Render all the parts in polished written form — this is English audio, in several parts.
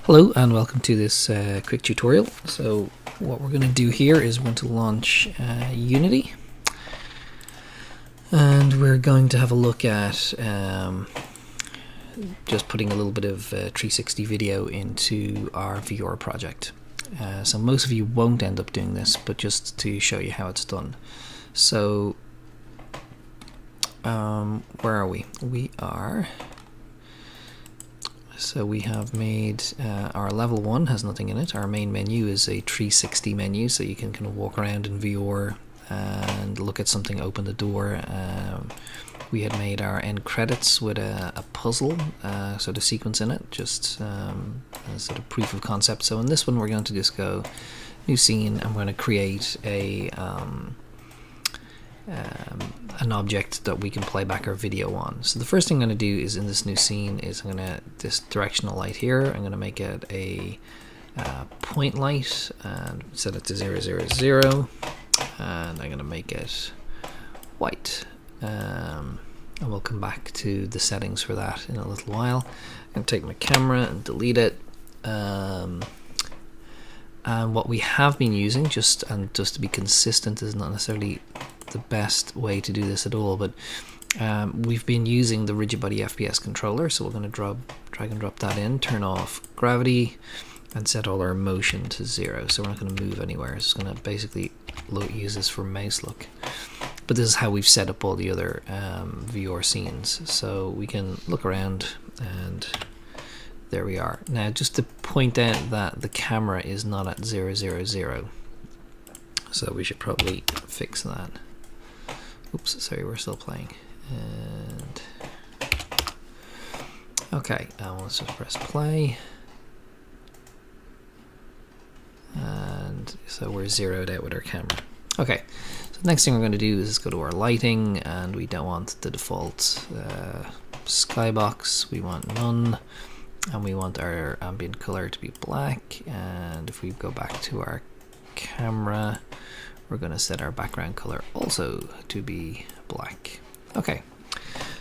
Hello and welcome to this quick tutorial. So what we're going to do here is we're going to launch Unity, and we're going to have a look at just putting a little bit of 360 video into our VR project. So most of you won't end up doing this, but just to show you how it's done. So where are we? So we have made our level 1 has nothing in it. Our main menu is a 360 menu, so you can kind of walk around in VR and look at something, open the door. We had made our end credits with a puzzle sort of sequence in it, just a sort of proof of concept. So in this one we're going to just go new scene, and we're going to create an object that we can play back our video on. So the first thing I'm going to do is in this new scene is I'm going to, this directional light here, I'm going to make it a point light and set it to 0, 0, 0, and I'm going to make it white. And we'll come back to the settings for that in a little while. I'm going to take my camera and delete it. And what we have been using, just to be consistent, is not necessarily the best way to do this at all, but we've been using the rigid body FPS controller, so we're going to drag and drop that in, turn off gravity, and set all our motion to 0. So we're not going to move anywhere. It's going to basically use this for mouse look. But this is how we've set up all the other VR scenes, so we can look around, and there we are. Now, just to point out that the camera is not at 0, 0, 0, so we should probably fix that. Oops, sorry, we're still playing. And okay, let's just press play. And so we're zeroed out with our camera. Okay, so the next thing we're going to do is go to our lighting, and we don't want the default skybox, we want none, and we want our ambient color to be black. And if we go back to our camera, we're going to set our background color also to be black. Okay,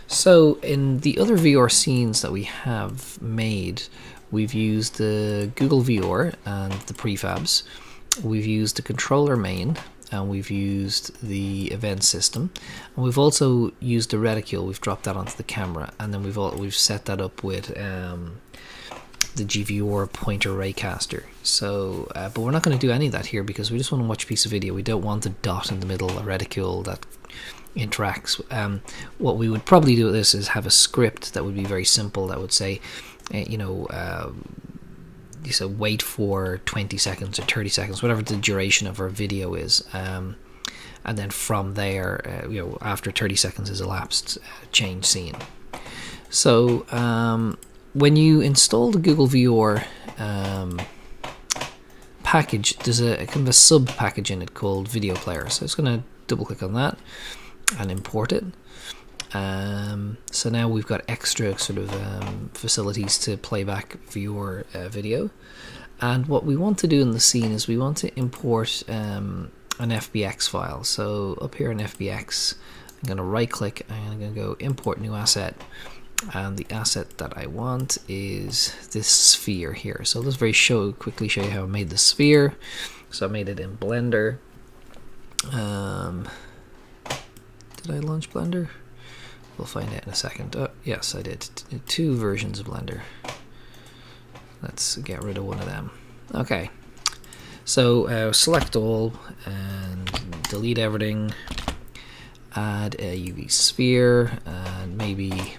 so in the other VR scenes that we have made, we've used the Google VR and the prefabs, we've used the controller main, and we've used the event system, and we've also used the reticule. We've dropped that onto the camera, and then we've set that up with the GVR pointer raycaster. So but we're not going to do any of that here because we just want to watch a piece of video. We don't want the dot in the middle, a reticule that interacts. What we would probably do with this is have a script that would be very simple, that would say so wait for 20 seconds or 30 seconds, whatever the duration of our video is, and then from there, after 30 seconds has elapsed, change scene. So when you install the Google VR package, there's a kind of a sub package in it called Video Player. So it's going to double click on that and import it. So now we've got extra sort of facilities to play back VR video. And what we want to do in the scene is we want to import an FBX file. So up here in FBX, I'm going to right click and I'm going to go import new asset. And the asset that I want is this sphere here. So let's quickly show you how I made the sphere. So I made it in Blender. Did I launch Blender? We'll find out in a second. Oh, yes, I did. 2 versions of Blender. Let's get rid of one of them. Okay. So select all and delete everything. Add a UV sphere and maybe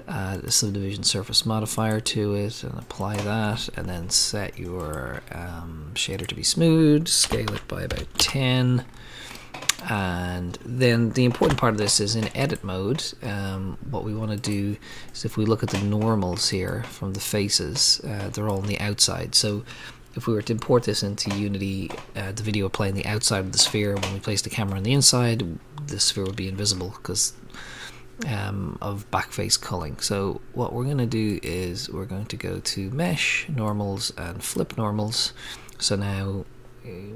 add a subdivision surface modifier to it and apply that, and then set your shader to be smooth, scale it by about 10. And then the important part of this is in edit mode. What we want to do is, if we look at the normals here from the faces, they're all on the outside. So if we were to import this into Unity, the video would play on the outside of the sphere. When we place the camera on the inside, the sphere would be invisible because of backface culling. So what we're going to do is we're going to go to mesh, normals, and flip normals. So now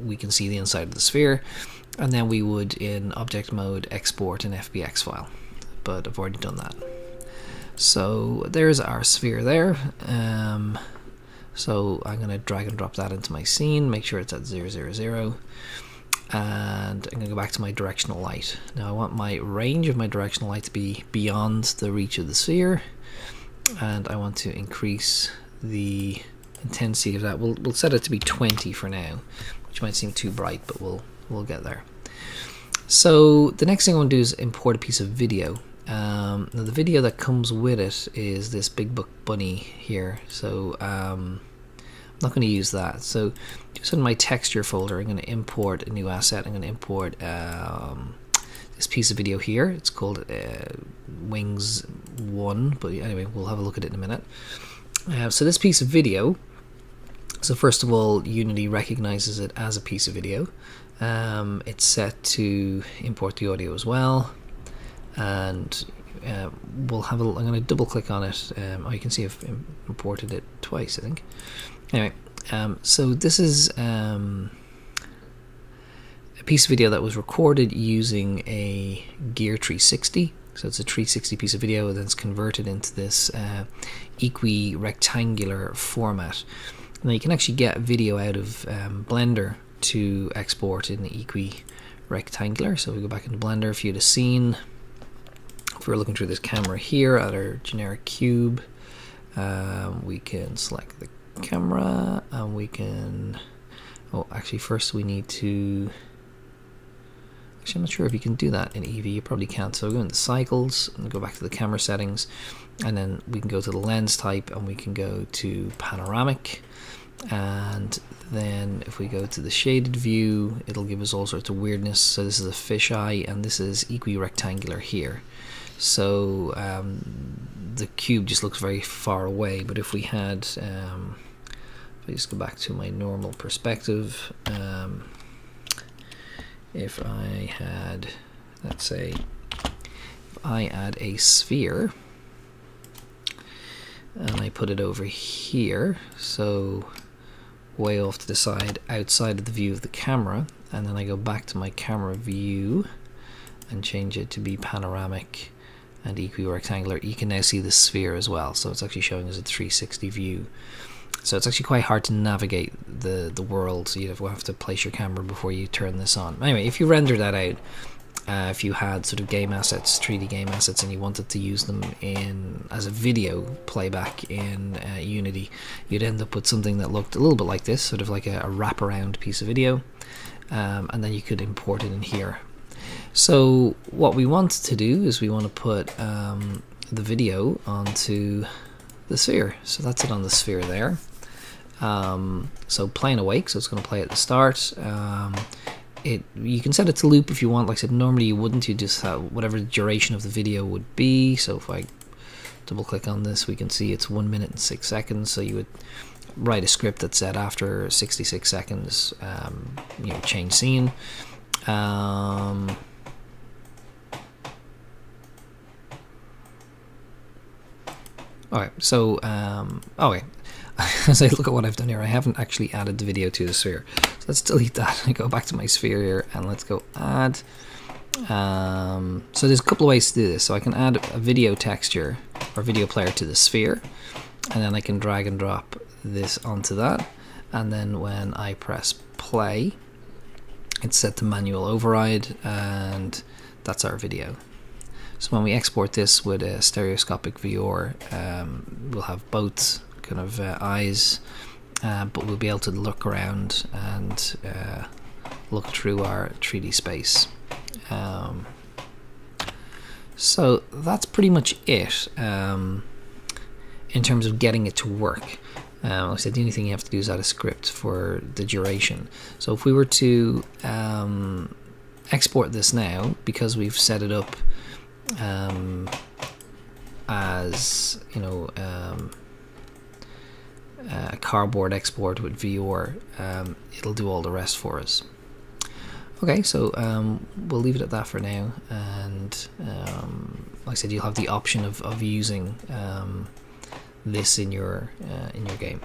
we can see the inside of the sphere, and then we would in object mode export an FBX file, but I've already done that. So there's our sphere there. So I'm going to drag and drop that into my scene, make sure it's at 0, 0, 0. And I'm going to go back to my directional light. Now I want my range of my directional light to be beyond the reach of the sphere, and I want to increase the intensity of that. We'll set it to be 20 for now, which might seem too bright, but we'll get there. So the next thing I want to do is import a piece of video. Now the video that comes with it is this Big Buck Bunny here, so I'm not going to use that. So just in my texture folder, I'm going to import a new asset. I'm going to import this piece of video here. It's called Wings 1, but anyway, we'll have a look at it in a minute. So this piece of video, so first of all, Unity recognizes it as a piece of video. It's set to import the audio as well, and we'll have I'm going to double click on it. Oh, you can see I've imported it twice, I think. Anyway, so this is a piece of video that was recorded using a Gear 360. So it's a 360 piece of video that's converted into this equi-rectangular format. Now you can actually get video out of Blender to export in the equi-rectangular. So we go back into Blender, view the scene. If we're looking through this camera here at our generic cube, we can select the camera, and we can, oh actually first we need to, actually I'm not sure if you can do that in Eevee. You probably can't. So we'll go into cycles and go back to the camera settings, and then we can go to the lens type, and we can go to panoramic, and then if we go to the shaded view, it'll give us all sorts of weirdness. So this is a fisheye, and this is equi-rectangular here. So the cube just looks very far away, but if we had if I just go back to my normal perspective, if I had, let's say, if I add a sphere and I put it over here, so way off to the side outside of the view of the camera, and then I go back to my camera view and change it to be panoramic and equi-rectangular, you can now see the sphere as well. So it's actually showing us a 360 view. So it's actually quite hard to navigate the world, so you have to place your camera before you turn this on. Anyway, if you render that out, if you had sort of game assets, 3D game assets, and you wanted to use them in as a video playback in Unity, you'd end up with something that looked a little bit like this, sort of like a wraparound piece of video, and then you could import it in here. So what we want to do is we want to put the video onto the sphere. So that's it on the sphere there. So playing awake, so it's going to play at the start. You can set it to loop if you want. Like I said, normally you wouldn't. You just have whatever the duration of the video would be. So if I double click on this, we can see it's 1 minute and 6 seconds. So you would write a script that said after 66 seconds, change scene. Alright, so, okay, as I look at what I've done here, I haven't actually added the video to the sphere. So let's delete that and go back to my sphere here, and let's go add. So there's a couple of ways to do this. So I can add a video texture or video player to the sphere, and then I can drag and drop this onto that, and then when I press play, it's set to manual override, and that's our video. So when we export this with a stereoscopic viewer, we'll have both kind of eyes, but we'll be able to look around and look through our 3D space. So that's pretty much it in terms of getting it to work. Like I said, the only thing you have to do is add a script for the duration. So if we were to export this now, because we've set it up as a cardboard export with VR, it'll do all the rest for us. Okay, so we'll leave it at that for now, and like I said, you'll have the option of using this in your game.